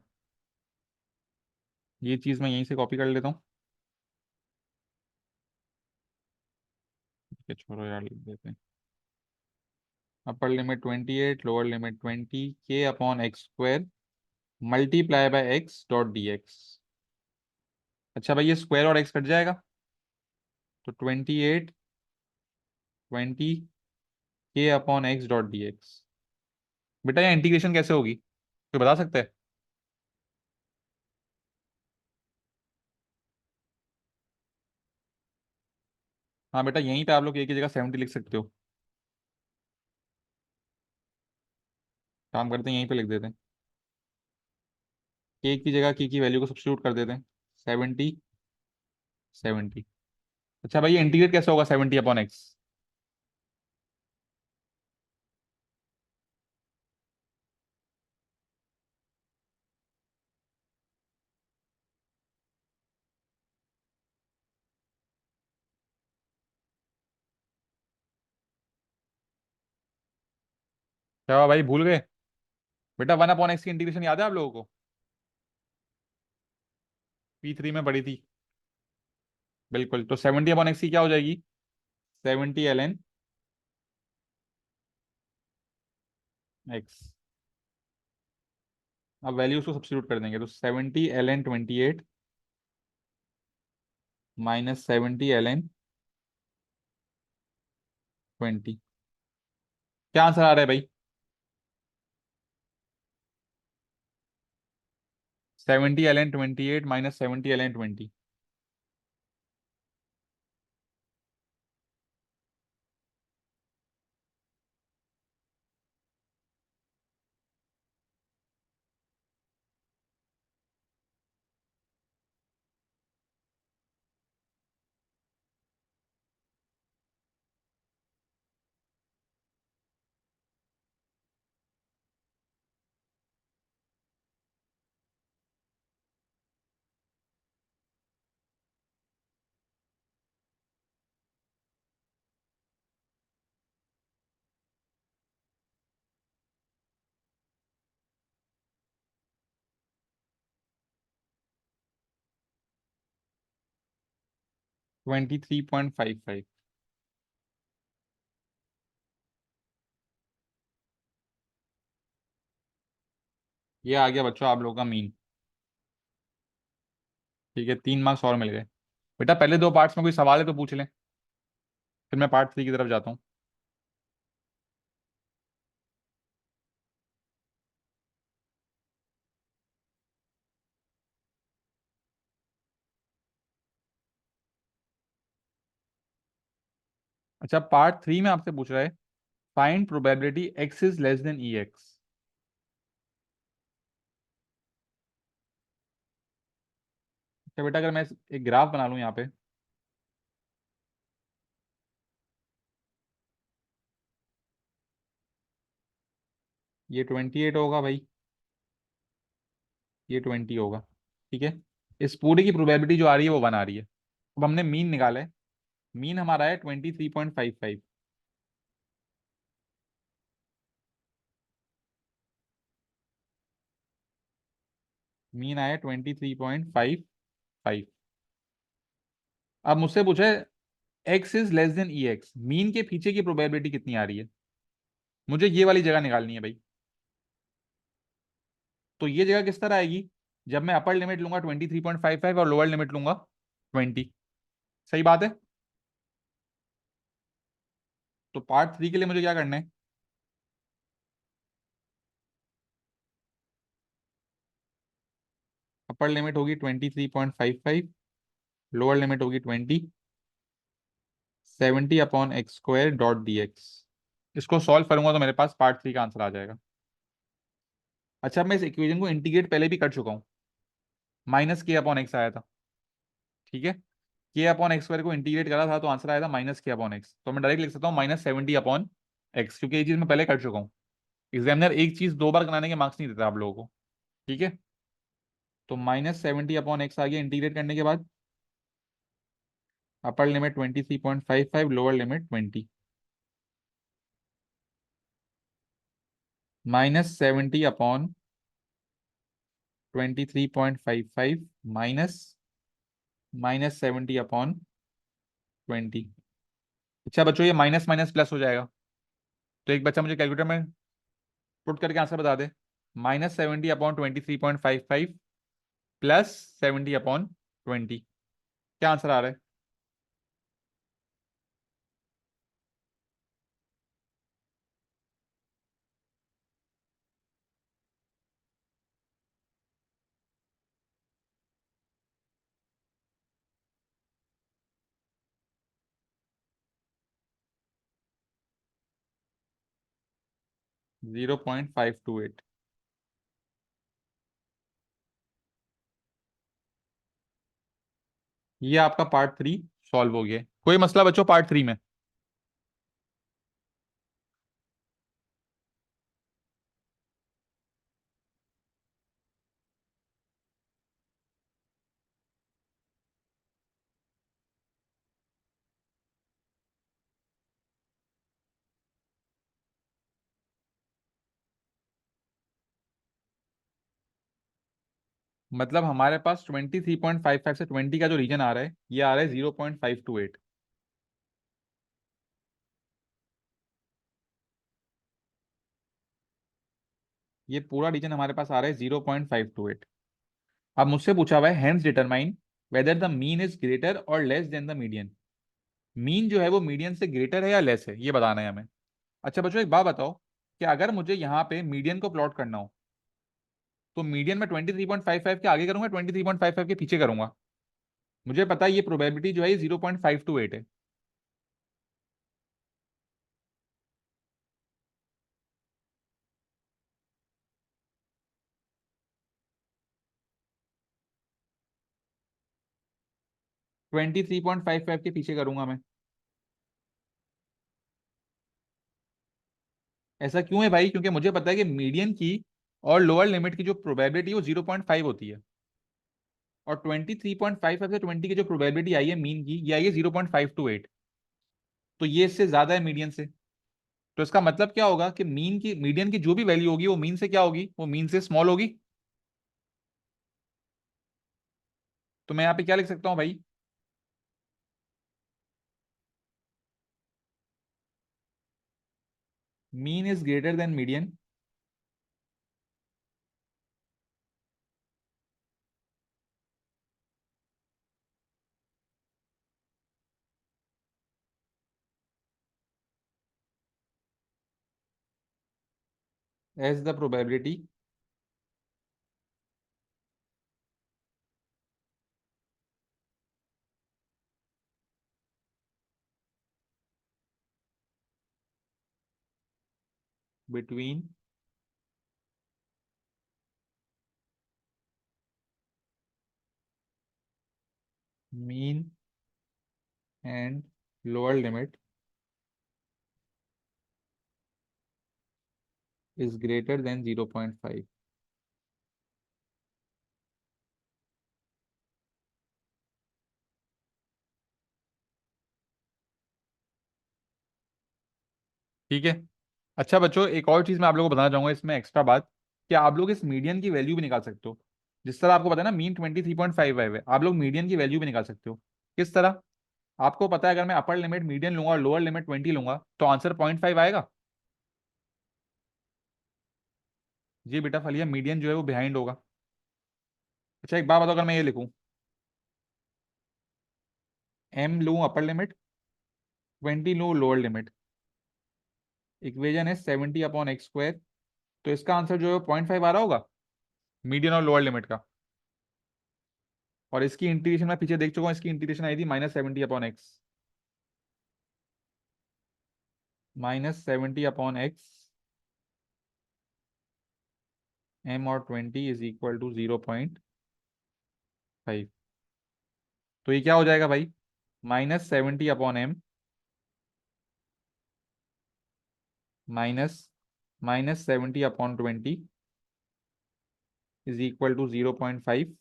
ये चीज मैं यहीं से कॉपी कर लेता हूँ। ठीक है, छोड़ो यार, लिख देते हैं। अपर limit 28, lower limit 20, k/x² multiply by x dot d x. अच्छा भाई, ये स्क्वायर और एक्स कट जाएगा, तो 28 20 k/x डॉट डी एक्स। बेटा ये इंटीग्रेशन कैसे होगी, तो बता सकते हैं? हाँ बेटा, यहीं पे आप लोग एक ही जगह 70 लिख सकते हो। काम करते हैं, यहीं पे लिख देते हैं। के की जगह की वैल्यू को सब्स्टिट्यूट कर देते हैं। 70 70। अच्छा भाई, ये इंटीग्रेट कैसे होगा 70/x? क्या हुआ भाई, भूल गए? बेटा 1/x की इंटीग्रेशन याद है आप लोगों को? P3 में पढ़ी थी। बिल्कुल, तो 70/x की क्या हो जाएगी? 70 ln x। अब वैल्यूज को सब्स्टिट्यूट कर देंगे, तो 70 ln 28 माइनस 70 ln 20। क्या आंसर आ रहा है भाई? 70 ln 28 माइनस 70 ln 20। (23.55)। ये आ गया बच्चों आप लोगों का मीन। ठीक है, 3 मार्क्स और मिल गए। बेटा पहले 2 पार्ट्स में कोई सवाल है तो पूछ लें। फिर मैं पार्ट 3 की तरफ जाता हूँ। अच्छा, पार्ट 3 में आपसे पूछ रहा है find probability x is less than E x. अच्छा बेटा, अगर मैं एक ग्राफ बना लूँ यहाँ पे, ये 28 होगा भाई, ये 20 होगा। ठीक है, इस पूरे की प्रोबेबिलिटी जो आ रही है वो 1 आ रही है। अब हमने मीन निकाला है, मीन हमारा है 23.55। मीन आया 23.55। अब मुझसे पूछे x is less than E x, mean के पीछे की प्रोबेबिलिटी कितनी आ रही है, मुझे ये वाली जगह निकालनी है भाई। तो ये जगह किस तरह आएगी, जब मैं अपर लिमिट लूंगा 23.55 और लोअर लिमिट लूंगा 20। सही बात है। तो पार्ट 3 के लिए मुझे क्या करना है, अपर लिमिट होगी 23.55, लोअर लिमिट होगी 20, 70/x² डॉट डी एक्स। इसको सॉल्व करूंगा तो मेरे पास पार्ट 3 का आंसर आ जाएगा। अच्छा, मैं इस इक्वेशन को इंटीग्रेट पहले भी कर चुका हूँ, -k/x आया था। ठीक है, k/x² को इंटीग्रेट करा था तो आंसर आया था -k/x। तो मैं डायरेक्ट लिख सकता हूँ -70/x, क्योंकि ये चीज मैं पहले कर चुका हूँ। एग्जामिनर एक चीज दो बार कराने के मार्क्स नहीं देता आप लोगों को। ठीक है, तो -70/x आ गया इंटीग्रेट करने के बाद। Upper limit 23.55, lower limit 20, -70/23.55 -70/20। अच्छा बच्चों, ये माइनस माइनस प्लस हो जाएगा, तो एक बच्चा मुझे कैलकुलेटर में पुट करके आंसर बता दे। -70/23.55 +70/20, क्या आंसर आ रहा है? 0.528। ये आपका पार्ट 3 सॉल्व हो गया। कोई मसला बच्चों पार्ट 3 में? मतलब हमारे पास 23.55 से 20 का जो रीजन आ रहा है, ये आ रहा है 0.528। ये पूरा रीजन हमारे पास आ रहा है 0.528। अब मुझसे पूछा हुआ है hence determine whether the mean is greater और less than the median. Mean जो है वो मीडियन से ग्रेटर है या लेस है, ये बताना है हमें। अच्छा बच्चों, एक बात बताओ कि अगर मुझे यहाँ पे मीडियन को प्लॉट करना हो, तो मीडियन में 23.55 के आगे करूंगा, 23.55 के पीछे करूंगा? मुझे पता है ये प्रोबेबिलिटी जो है ये 0.528 है। 23.55 के पीछे करूंगा मैं। ऐसा क्यों है भाई? क्योंकि मुझे पता है कि मीडियन की और लोअर लिमिट की जो प्रोबेबिलिटी है वो 0.5 होती है, और 23.55 से 20 की जो प्रोबेबिलिटी आई है मीन की, ये आई है 0.528। तो ये इससे ज्यादा है मीडियन से। तो इसका मतलब क्या होगा कि मीडियन की जो भी वैल्यू होगी वो मीन से क्या होगी, वो मीन से स्मॉल होगी। तो मैं यहाँ पे क्या लिख सकता हूँ भाई? Mean is greater than median as the probability between mean and lower limit is greater than 0.5। ठीक है। अच्छा बच्चों, एक और चीज मैं आप लोगों को बताना चाहूंगा इसमें एक्स्ट्रा बात, कि आप लोग इस मीडियन की वैल्यू भी निकाल सकते हो। जिस तरह आपको पता है ना मीन 23.55 है, आप लोग मीडियन की वैल्यू भी निकाल सकते हो। किस तरह? आपको पता है अगर मैं अपर लिमिट मीडियन लूंगा और लोअर लिमिट 20 लूंगा तो आंसर 0.5 आएगा। जी बेटा फलिया, मीडियन जो है वो बिहाइंड होगा। अच्छा एक बात बताओ, अगर मैं ये लिखूं एम लूँ अपर लिमिट, 20 लूँ लोअर लिमिट, इक्वेशन है 70/x², तो इसका आंसर जो है 0.5 आ रहा होगा मीडियन और लोअर लिमिट का। और इसकी इंटीग्रेशन मैं पीछे देख चुका हूँ, इसकी इंटीग्रेशन आई थी -70/x, -70/x, m और 20 इज इक्वल टू 0.5। तो ये क्या हो जाएगा भाई, -70/m minus -70/20 is equal to 0.5,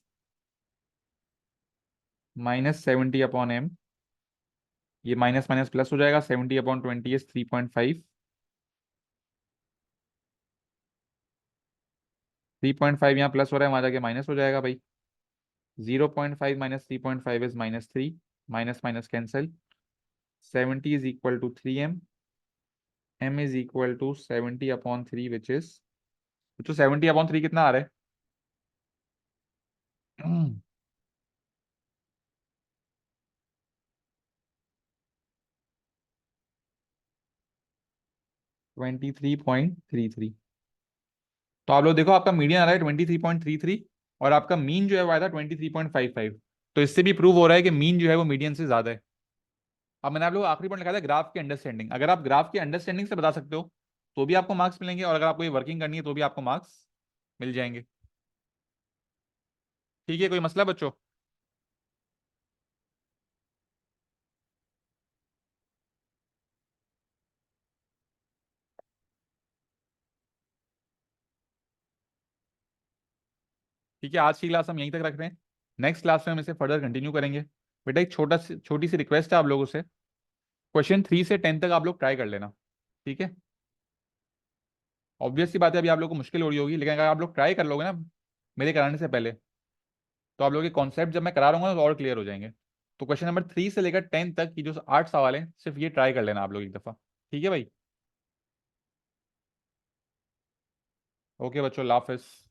-70/m, ये माइनस माइनस प्लस हो जाएगा, 70/20 इज 3.5, 3.5 यहाँ प्लस हो रहा है, वहां जाके माइनस हो जाएगा भाई। 0.5 minus 3.5 is -3, minus minus cancel, 70 is equal to 3m, m is equal to 70/3 which is, तो 70/3 कितना आ रहा है? 23.33। तो आप लोग देखो, आपका मीडियन आ रहा है 23.33 और आपका मीन जो है वो आया था 23.55। तो इससे भी प्रूव हो रहा है कि मीन जो है वो मीडियन से ज्यादा है। अब मैंने आप लोग आखिरी पॉइंट लिखा था ग्राफ की अंडरस्टैंडिंग, अगर आप ग्राफ की अंडरस्टैंडिंग से बता सकते हो तो भी आपको मार्क्स मिलेंगे, और अगर आपको ये वर्किंग करनी है तो भी आपको मार्क्स मिल जाएंगे। ठीक है, कोई मसला बच्चों? ठीक है, आज की क्लास हम यहीं तक रख रहे हैं, नेक्स्ट क्लास में हम इसे फर्दर कंटिन्यू करेंगे। बेटा एक छोटी सी रिक्वेस्ट है आप लोगों से, क्वेश्चन 3 से 10 तक आप लोग ट्राई कर लेना। ठीक है, ऑब्वियस सी बात है अभी आप लोग को मुश्किल हो रही होगी, लेकिन अगर आप लोग ट्राई कर लोगे ना मेरे कराने से पहले, तो आप लोगों के कॉन्सेप्ट जब मैं करा रहा हूँ तो और क्लियर हो जाएंगे। तो क्वेश्चन नंबर 3 से लेकर 10 तक की जो 8 सवाल हैं सिर्फ ये ट्राई कर लेना आप लोग एक दफा। ठीक है भाई? ओके बच्चों, अल्लाह हाफिज।